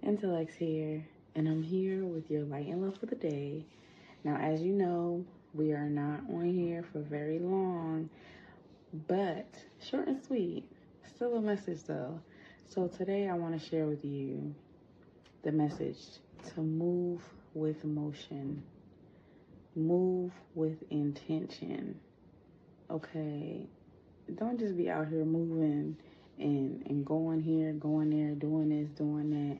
Intelexx here, and I'm here with your light and love for the day. Now, as you know, we are not on here for very long, but short and sweet. Still a message though. So today I want to share with you the message to move with motion, move with intention. Okay, don't just be out here moving and going here, going there, doing this, doing that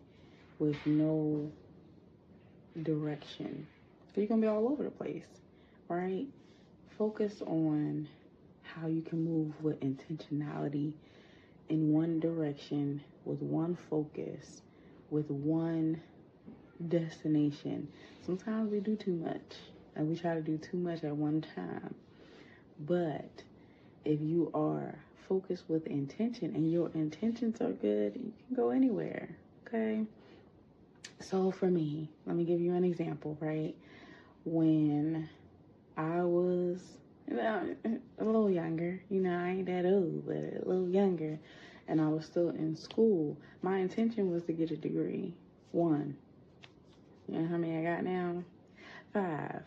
with no direction. So you're gonna be all over the place, right? Focus on how you can move with intentionality in one direction, with one focus, with one destination. Sometimes we do too much, and we try to do too much at one time. But if you are focused with intention and your intentions are good, you can go anywhere, okay? So for me, let me give you an example, right? When I was a little younger, I ain't that old, but a little younger, and I was still in school, my intention was to get a degree. 1. You know how many I got now? 5.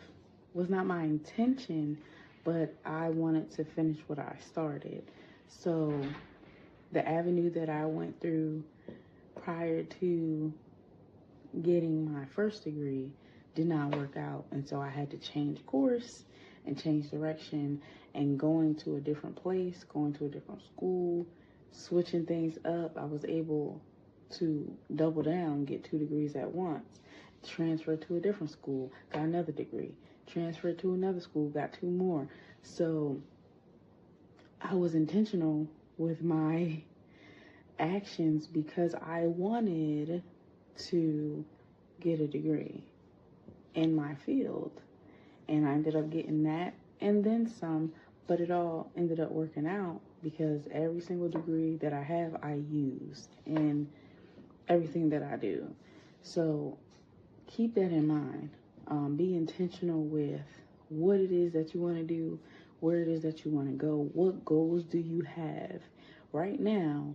Was not my intention, but I wanted to finish what I started. So the avenue that I went through prior to getting my first degree did not work out, and so I had to change course and change direction and going to a different place, going to a different school, switching things up. I was able to double down, get 2 degrees at once, transfer to a different school, got another degree, transferred to another school, got 2 more. So I was intentional with my actions because I wanted to get a degree in my field, and I ended up getting that and then some, but it all ended up working out because every single degree that I have I use in everything that I do. So keep that in mind. Be intentional with what it is that you want to do, where it is that you want to go, what goals do you have right now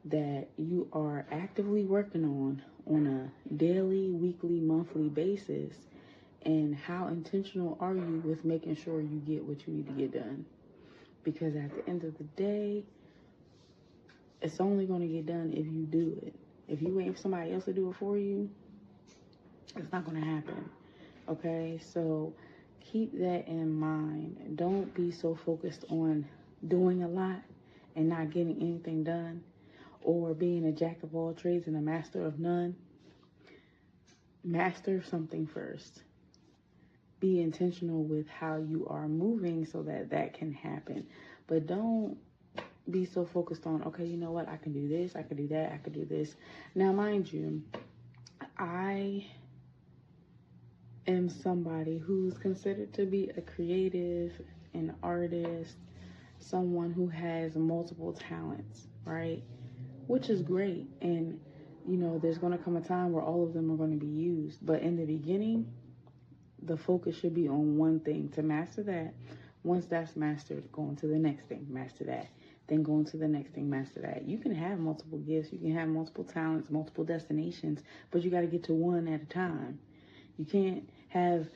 that you are actively working on a daily, weekly, monthly basis, and how intentional are you with making sure you get what you need to get done? Because at the end of the day, it's only going to get done if you do it. If you wait for somebody else to do it for you, it's not going to happen. Okay, so keep that in mind. Don't be so focused on doing a lot and not getting anything done, or being a jack of all trades and a master of none. Master something first. Be intentional with how you are moving so that that can happen. But don't be so focused on, okay, you know what, I can do this, I can do that, I can do this. Now, mind you, I am somebody who's considered to be a creative, an artist, someone who has multiple talents, right? Which is great. And, there's going to come a time where all of them are going to be used. But in the beginning, the focus should be on one thing, to master that. Once that's mastered, go on to the next thing, master that. Then go on to the next thing, master that. You can have multiple gifts, you can have multiple talents, multiple destinations, but you got to get to one at a time. You can't have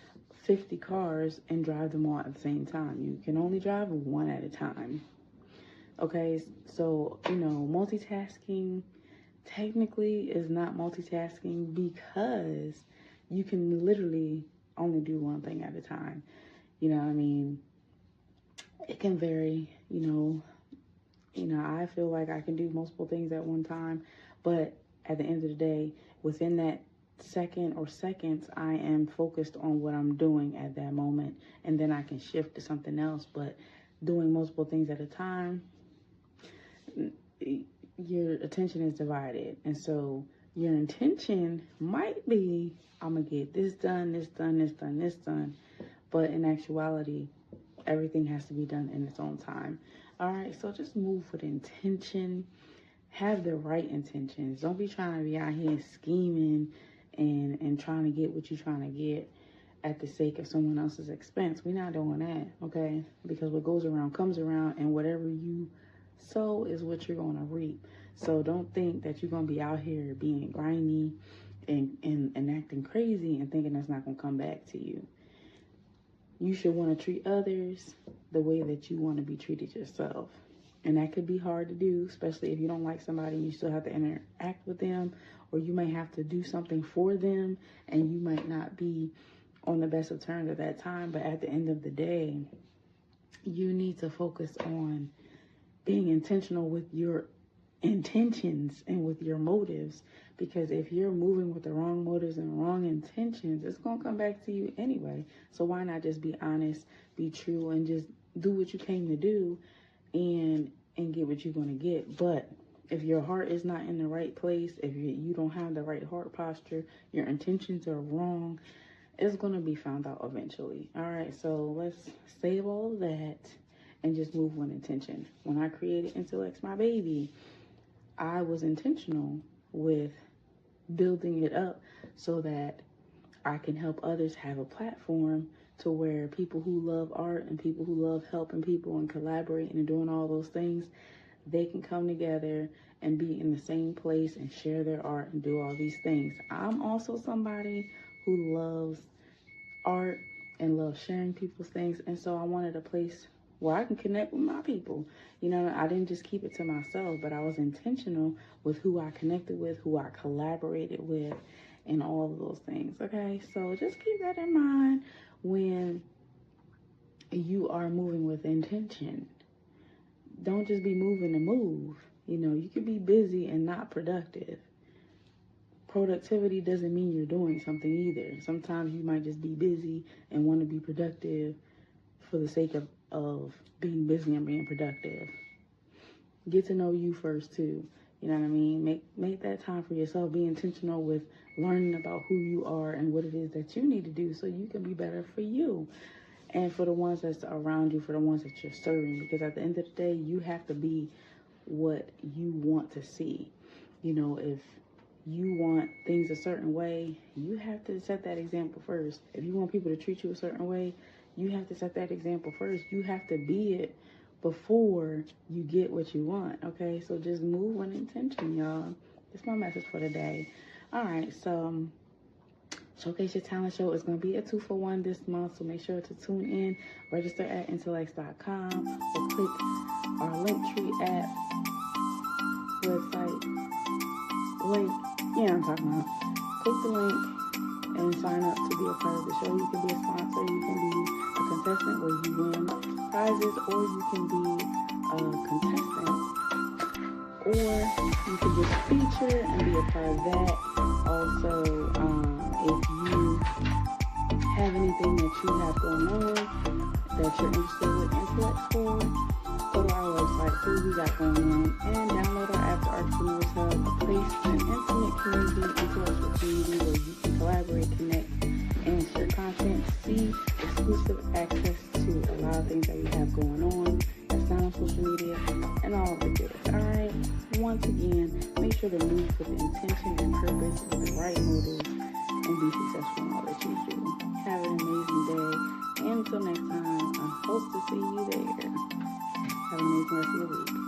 50 cars and drive them all at the same time. You can only drive one at a time. Okay, so, multitasking technically is not multitasking because you can literally only do one thing at a time. You know what I mean? It can vary, I feel like I can do multiple things at one time, but at the end of the day, within that second or seconds, I am focused on what I'm doing at that moment, and then I can shift to something else. But doing multiple things at a time, your attention is divided, and so your intention might be, I'm gonna get this done, this done, this done, this done, but in actuality, everything has to be done in its own time. All right, so just move with intention. Have the right intentions. Don't be trying to be out here scheming and trying to get what you're trying to get at the sake of someone else's expense. We're not doing that, okay? Because what goes around comes around, and whatever you sow is what you're going to reap. So don't think that you're going to be out here being grimy and acting crazy and thinking that's not going to come back to you. You should want to treat others the way that you want to be treated yourself. And that could be hard to do, especially if you don't like somebody and you still have to interact with them, or you may have to do something for them and you might not be on the best of terms at that time. But at the end of the day, you need to focus on being intentional with your intentions and with your motives, because if you're moving with the wrong motives and wrong intentions, it's going to come back to you anyway. So why not just be honest, be true, and just do what you came to do and get what you're going to get. But if your heart is not in the right place, if you don't have the right heart posture, your intentions are wrong, it's going to be found out eventually. All right, so let's save all of that and just move with intention. When I created Intelexx, my baby, I was intentional with building it up so that I can help others have a platform to where people who love art and people who love helping people and collaborating and doing all those things, they can come together and be in the same place and share their art and do all these things. I'm also somebody who loves art and loves sharing people's things, and so I wanted a place where I can connect with my people. You know, I didn't just keep it to myself, but I was intentional with who I connected with, who I collaborated with, and all of those things. Okay, so just keep that in mind when you are moving with intention. Don't just be moving to move. You know, you could be busy and not productive. Productivity doesn't mean you're doing something either. Sometimes you might just be busy and want to be productive for the sake of being busy and being productive. Get to know you first too. You know what I mean? Make that time for yourself. Be intentional with learning about who you are and what it is that you need to do so you can be better for you and for the ones that's around you, for the ones that you're serving. Because at the end of the day, you have to be what you want to see. You know, if you want things a certain way, you have to set that example first. If you want people to treat you a certain way, you have to set that example first. You have to be it before you get what you want, okay? So just move with intention, y'all. That's my message for today. All right, so Showcase Your Talent Show is going to be a 2-for-1 this month, so make sure to tune in. Register at Intelexx.com or click our Linktree app website link. Yeah, I'm talking about. Click the link and sign up to be a part of the show. You can be a sponsor, you can be a contestant where you win prizes, or you can be a contestant, or you can just feature and be a part of that. Also, if you have anything that you have going on that you're interested with Intelexx for, go to our website, see what we got going on, and download our app, the Artrepreneur Hub, a place, an intimate community, intellectual community where you can collaborate, connect, and share content, see exclusive access to a lot of things that we have going on that's not on social media, and all of the good. Alright, once again, make sure to move with the intention and purpose with the right motives and be successful in all that you do. Have an amazing day, and until next time, I hope to see you there. Have an amazing rest of your week.